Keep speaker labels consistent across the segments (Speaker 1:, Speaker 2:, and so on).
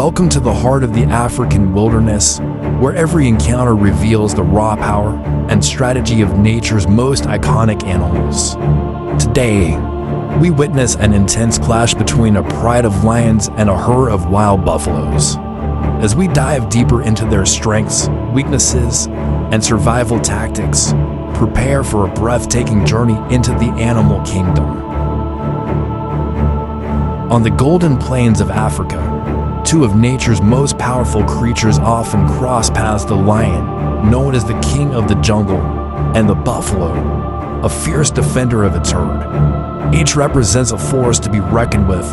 Speaker 1: Welcome to the heart of the African wilderness, where every encounter reveals the raw power and strategy of nature's most iconic animals. Today, we witness an intense clash between a pride of lions and a herd of wild buffaloes. As we dive deeper into their strengths, weaknesses, and survival tactics, prepare for a breathtaking journey into the animal kingdom. On the golden plains of Africa, two of nature's most powerful creatures often cross paths: the lion, known as the king of the jungle, and the buffalo, a fierce defender of its herd. Each represents a force to be reckoned with,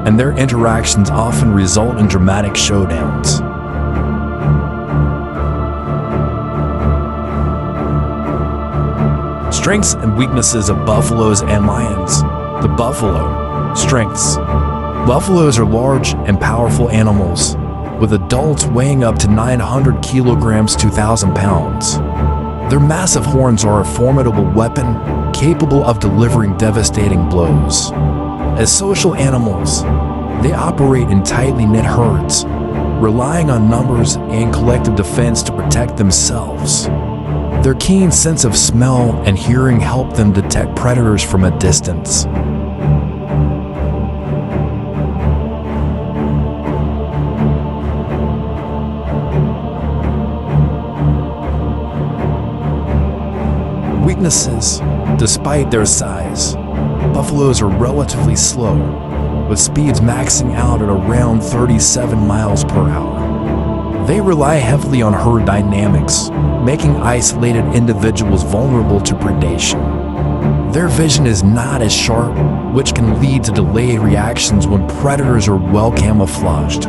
Speaker 1: and their interactions often result in dramatic showdowns. Strengths and weaknesses of buffaloes and lions. The buffalo. Strengths. Buffaloes are large and powerful animals, with adults weighing up to 900 kilograms to 1,000 pounds. Their massive horns are a formidable weapon, capable of delivering devastating blows. As social animals, they operate in tightly knit herds, relying on numbers and collective defense to protect themselves. Their keen sense of smell and hearing help them detect predators from a distance. Weaknesses. Despite their size, buffaloes are relatively slow, with speeds maxing out at around 37 miles per hour. They rely heavily on herd dynamics, making isolated individuals vulnerable to predation. Their vision is not as sharp, which can lead to delayed reactions when predators are well camouflaged.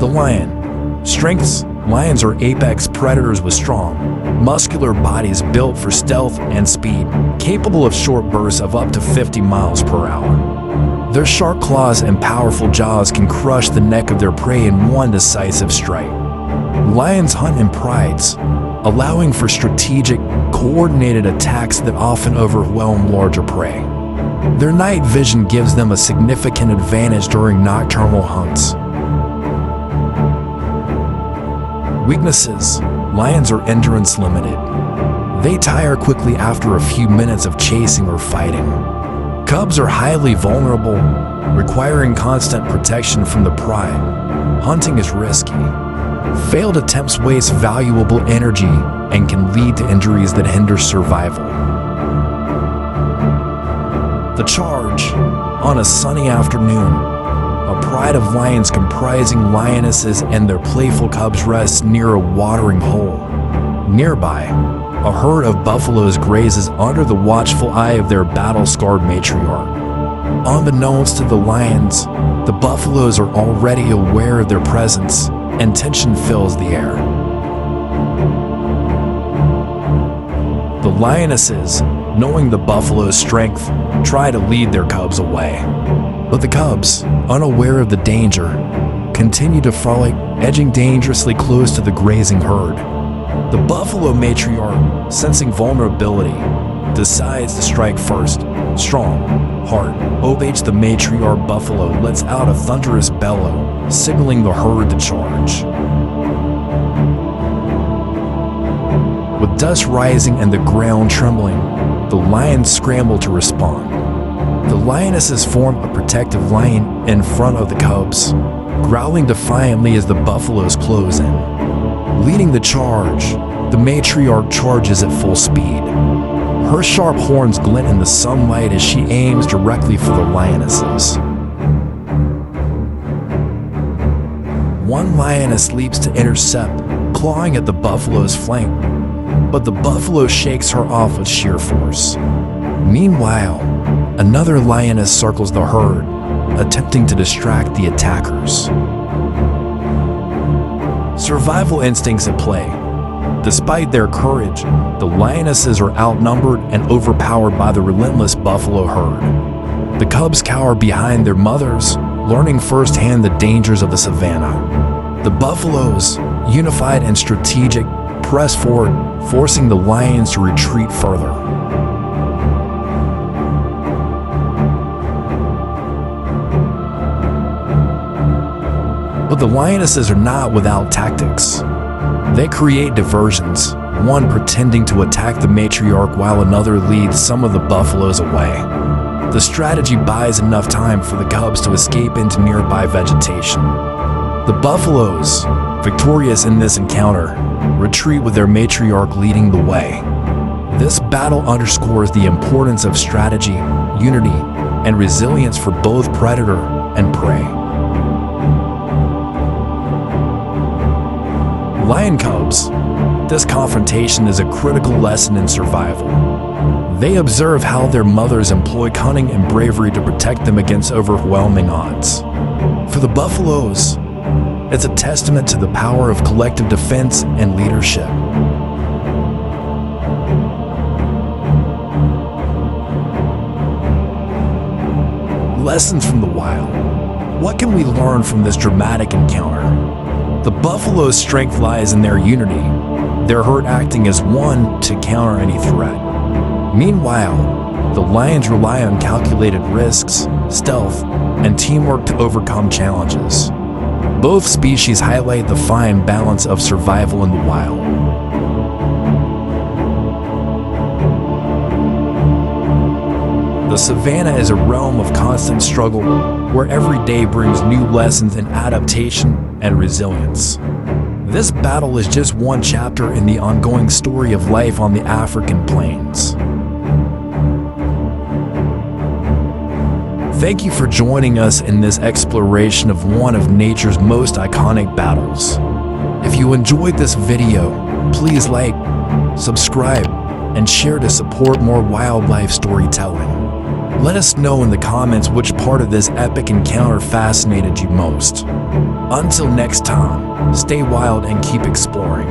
Speaker 1: The lion. Strengths. Lions are apex predators with strong, muscular bodies built for stealth and speed, capable of short bursts of up to 50 miles per hour. Their sharp claws and powerful jaws can crush the neck of their prey in one decisive strike. Lions hunt in prides, allowing for strategic, coordinated attacks that often overwhelm larger prey. Their night vision gives them a significant advantage during nocturnal hunts. Weaknesses. Lions are endurance limited. They tire quickly after a few minutes of chasing or fighting. Cubs are highly vulnerable, requiring constant protection from the pride. Hunting is risky. Failed attempts waste valuable energy and can lead to injuries that hinder survival. The charge. On a sunny afternoon, a pride of lions comprising lionesses and their playful cubs rests near a watering hole. Nearby, a herd of buffaloes grazes under the watchful eye of their battle-scarred matriarch. Unbeknownst to the lions, the buffaloes are already aware of their presence, and tension fills the air. The lionesses, knowing the buffalo's strength, try to lead their cubs away. But the cubs, unaware of the danger, continue to frolic, edging dangerously close to the grazing herd. The buffalo matriarch, sensing vulnerability, decides to strike first. Strong, hard, obeys the matriarch buffalo lets out a thunderous bellow, signaling the herd to charge. With dust rising and the ground trembling, the lions scramble to respond. The lionesses form a protective line in front of the cubs, growling defiantly as the buffaloes close in. Leading the charge, the matriarch charges at full speed. Her sharp horns glint in the sunlight as she aims directly for the lionesses. One lioness leaps to intercept, clawing at the buffalo's flank, but the buffalo shakes her off with sheer force. Meanwhile, another lioness circles the herd, attempting to distract the attackers. Survival instincts at play. Despite their courage, the lionesses are outnumbered and overpowered by the relentless buffalo herd. The cubs cower behind their mothers, learning firsthand the dangers of the savanna. The buffaloes, unified and strategic, pressed forward, forcing the lions to retreat further. But the lionesses are not without tactics. They create diversions, one pretending to attack the matriarch while another leads some of the buffaloes away. The strategy buys enough time for the cubs to escape into nearby vegetation. The buffaloes, victorious in this encounter, retreat with their matriarch leading the way. This battle underscores the importance of strategy, unity, and resilience for both predator and prey. Lion cubs. This confrontation is a critical lesson in survival. They observe how their mothers employ cunning and bravery to protect them against overwhelming odds. For the buffaloes, it's a testament to the power of collective defense and leadership. Lessons from the wild. What can we learn from this dramatic encounter? The buffalo's strength lies in their unity, their herd acting as one to counter any threat. Meanwhile, the lions rely on calculated risks, stealth, and teamwork to overcome challenges. Both species highlight the fine balance of survival in the wild. The savanna is a realm of constant struggle where every day brings new lessons in adaptation and resilience. This battle is just one chapter in the ongoing story of life on the African plains. Thank you for joining us in this exploration of one of nature's most iconic battles. If you enjoyed this video, please like, subscribe, and share to support more wildlife storytelling. Let us know in the comments which part of this epic encounter fascinated you most. Until next time, stay wild and keep exploring.